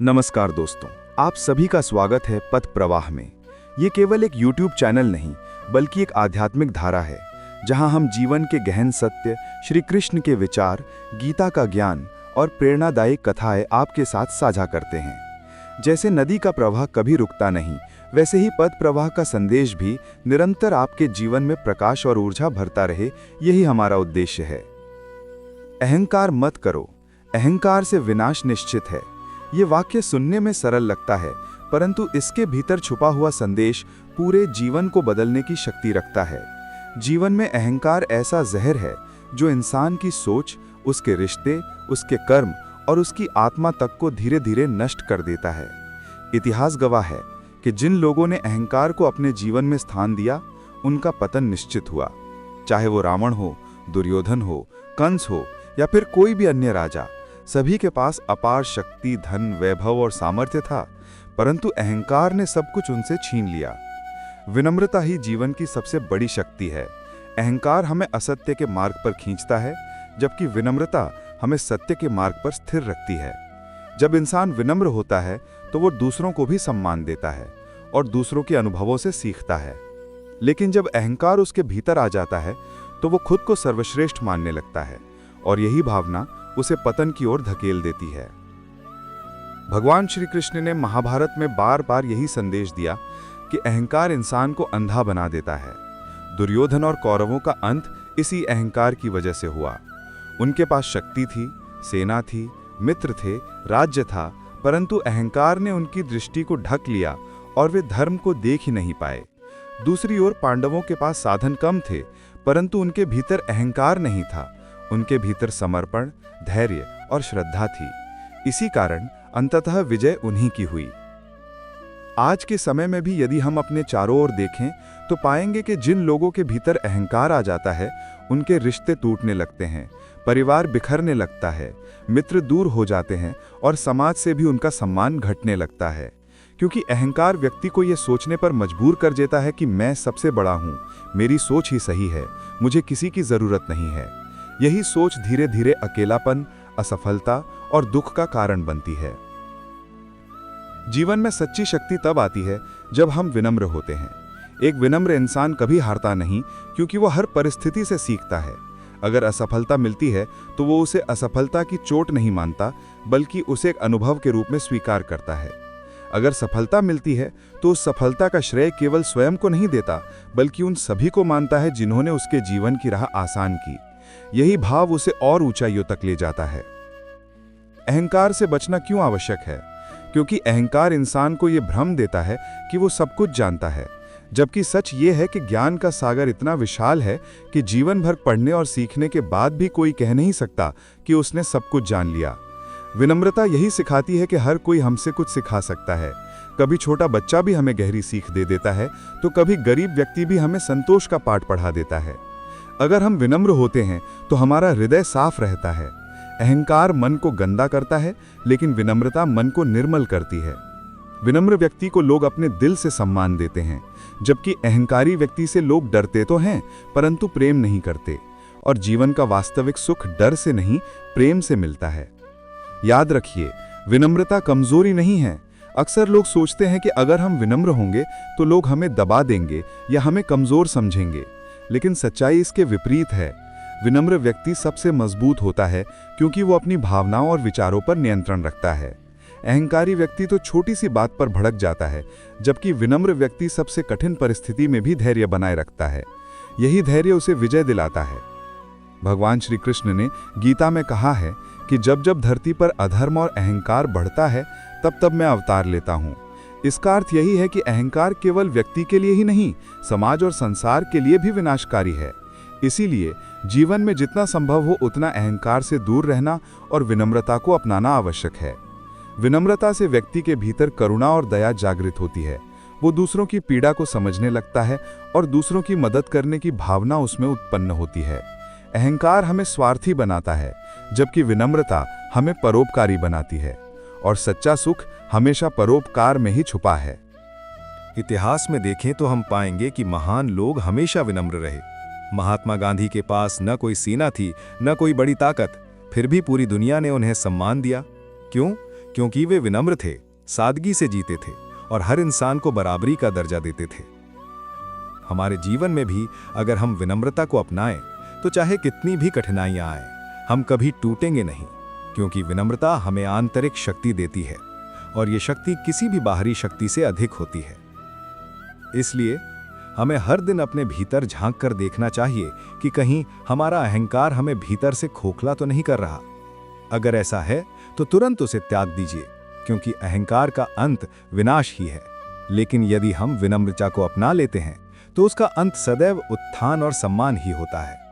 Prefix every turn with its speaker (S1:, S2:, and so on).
S1: नमस्कार दोस्तों, आप सभी का स्वागत है पथ प्रवाह में। ये केवल एक YouTube चैनल नहीं, बल्कि एक आध्यात्मिक धारा है, जहां हम जीवन के गहन सत्य, श्री कृष्ण के विचार, गीता का ज्ञान और प्रेरणादायक कथाएं आपके साथ साझा करते हैं। जैसे नदी का प्रवाह कभी रुकता नहीं, वैसे ही पथ प्रवाह का संदेश भी निरंतर आपके जीवन में प्रकाश और ऊर्जा भरता रहे, यही हमारा उद्देश्य है। अहंकार मत करो, अहंकार से विनाश निश्चित है। ये वाक्य सुनने में सरल लगता है, परंतु इसके भीतर छुपा हुआ संदेश पूरे जीवन को बदलने की शक्ति रखता है। जीवन में अहंकार ऐसा जहर है जो इंसान की सोच, उसके रिश्ते, उसके कर्म और उसकी आत्मा तक को धीरे धीरे नष्ट कर देता है। इतिहास गवाह है कि जिन लोगों ने अहंकार को अपने जीवन में स्थान दिया, उनका पतन निश्चित हुआ। चाहे वो रावण हो, दुर्योधन हो, कंस हो या फिर कोई भी अन्य राजा, सभी के पास अपार शक्ति, धन, वैभव और सामर्थ्य था, परंतु अहंकार ने सब कुछ उनसे छीन लिया। विनम्रता ही जीवन की सबसे बड़ी शक्ति है। अहंकार हमें असत्य के मार्ग पर खींचता है, जबकि विनम्रता हमें सत्य के मार्ग पर स्थिर रखती है। जब इंसान विनम्र होता है तो वो दूसरों को भी सम्मान देता है और दूसरों के अनुभवों से सीखता है। लेकिन जब अहंकार उसके भीतर आ जाता है तो वो खुद को सर्वश्रेष्ठ मानने लगता है, और यही भावना उसे पतन की ओर धकेल देती है। भगवान श्री कृष्ण ने महाभारत में बार बार यही संदेश दिया कि अहंकार इंसान को अंधा बना देता है। दुर्योधन और कौरवों का अंत इसी अहंकार की वजह से हुआ। उनके पास शक्ति थी, सेना थी, मित्र थे, राज्य था, परंतु अहंकार ने उनकी दृष्टि को ढक लिया और वे धर्म को देख ही नहीं पाए। दूसरी ओर पांडवों के पास साधन कम थे, परंतु उनके भीतर अहंकार नहीं था। उनके भीतर समर्पण, धैर्य और श्रद्धा थी। इसी कारण अंततः विजय उन्हीं की हुई। आज के समय में भी यदि हम अपने चारों ओर देखें तो पाएंगे कि जिन लोगों के भीतर अहंकार आ जाता है, उनके रिश्ते टूटने लगते हैं, परिवार बिखरने लगता है, मित्र दूर हो जाते हैं और समाज से भी उनका सम्मान घटने लगता है। क्योंकि अहंकार व्यक्ति को यह सोचने पर मजबूर कर देता है कि मैं सबसे बड़ा हूं, मेरी सोच ही सही है, मुझे किसी की जरूरत नहीं है। यही सोच धीरे धीरे अकेलापन, असफलता और दुख का कारण बनती है। जीवन में सच्ची शक्ति तब आती है जब हम विनम्र होते हैं। एक विनम्र इंसान कभी हारता नहीं, क्योंकि वो हर परिस्थिति से सीखता है। अगर असफलता मिलती है तो वो उसे असफलता की चोट नहीं मानता, बल्कि उसे एक अनुभव के रूप में स्वीकार करता है। अगर सफलता मिलती है तो उस सफलता का श्रेय केवल स्वयं को नहीं देता, बल्कि उन सभी को मानता है जिन्होंने उसके जीवन की राह आसान की। यही भाव उसे और ऊंचाइयों तक ले जाता है। अहंकार से बचना क्यों आवश्यक है? क्योंकि अहंकार इंसान को यह भ्रम देता है कि वो सब कुछ जानता है, जबकि सच ये है कि ज्ञान का सागर इतना विशाल है कि जीवन भर पढ़ने और सीखने के बाद भी कोई कह नहीं सकता कि उसने सब कुछ जान लिया। विनम्रता यही सिखाती है कि हर कोई हमसे कुछ सिखा सकता है। कभी छोटा बच्चा भी हमें गहरी सीख दे देता है, तो कभी गरीब व्यक्ति भी हमें संतोष का पाठ पढ़ा देता है। अगर हम विनम्र होते हैं तो हमारा हृदय साफ रहता है। अहंकार मन को गंदा करता है, लेकिन विनम्रता मन को निर्मल करती है। विनम्र व्यक्ति को लोग अपने दिल से सम्मान देते हैं, जबकि अहंकारी व्यक्ति से लोग डरते तो हैं, परंतु प्रेम नहीं करते। और जीवन का वास्तविक सुख डर से नहीं, प्रेम से मिलता है। याद रखिए, विनम्रता कमजोरी नहीं है। अक्सर लोग सोचते हैं कि अगर हम विनम्र होंगे तो लोग हमें दबा देंगे या हमें कमजोर समझेंगे, लेकिन सच्चाई इसके विपरीत है। विनम्र व्यक्ति सबसे मजबूत होता है, क्योंकि वो अपनी भावनाओं और विचारों पर नियंत्रण रखता है। अहंकारी व्यक्ति तो छोटी सी बात पर भड़क जाता है, जबकि विनम्र व्यक्ति सबसे कठिन परिस्थिति में भी धैर्य बनाए रखता है। यही धैर्य उसे विजय दिलाता है। भगवान श्री कृष्ण ने गीता में कहा है कि जब जब धरती पर अधर्म और अहंकार बढ़ता है, तब तब मैं अवतार लेता हूँ। इसका अर्थ यही है कि अहंकार केवल व्यक्ति के लिए ही नहीं, समाज और संसार के लिए भी विनाशकारी है। इसीलिए जीवन में जितना संभव हो उतना अहंकार से दूर रहना और विनम्रता को अपनाना आवश्यक है। विनम्रता से व्यक्ति के भीतर करुणा और दया जागृत होती है। वो दूसरों की पीड़ा को समझने लगता है और दूसरों की मदद करने की भावना उसमें उत्पन्न होती है। अहंकार हमें स्वार्थी बनाता है, जबकि विनम्रता हमें परोपकारी बनाती है। और सच्चा सुख हमेशा परोपकार में ही छुपा है।
S2: इतिहास में देखें तो हम पाएंगे कि महान लोग हमेशा विनम्र रहे। महात्मा गांधी के पास न कोई सेना थी, न कोई बड़ी ताकत, फिर भी पूरी दुनिया ने उन्हें सम्मान दिया। क्यों? क्योंकि वे विनम्र थे, सादगी से जीते थे और हर इंसान को बराबरी का दर्जा देते थे। हमारे जीवन में भी अगर हम विनम्रता को अपनाएं तो चाहे कितनी भी कठिनाइयां आएं, हम कभी टूटेंगे नहीं, क्योंकि विनम्रता हमें आंतरिक शक्ति देती है और ये शक्ति किसी भी बाहरी शक्ति से अधिक होती है। इसलिए हमें हर दिन अपने भीतर झांक कर देखना चाहिए कि कहीं हमारा अहंकार हमें भीतर से खोखला तो नहीं कर रहा। अगर ऐसा है तो तुरंत उसे त्याग दीजिए, क्योंकि अहंकार का अंत विनाश ही है। लेकिन यदि हम विनम्रता को अपना लेते हैं तो उसका अंत सदैव उत्थान और सम्मान ही होता है।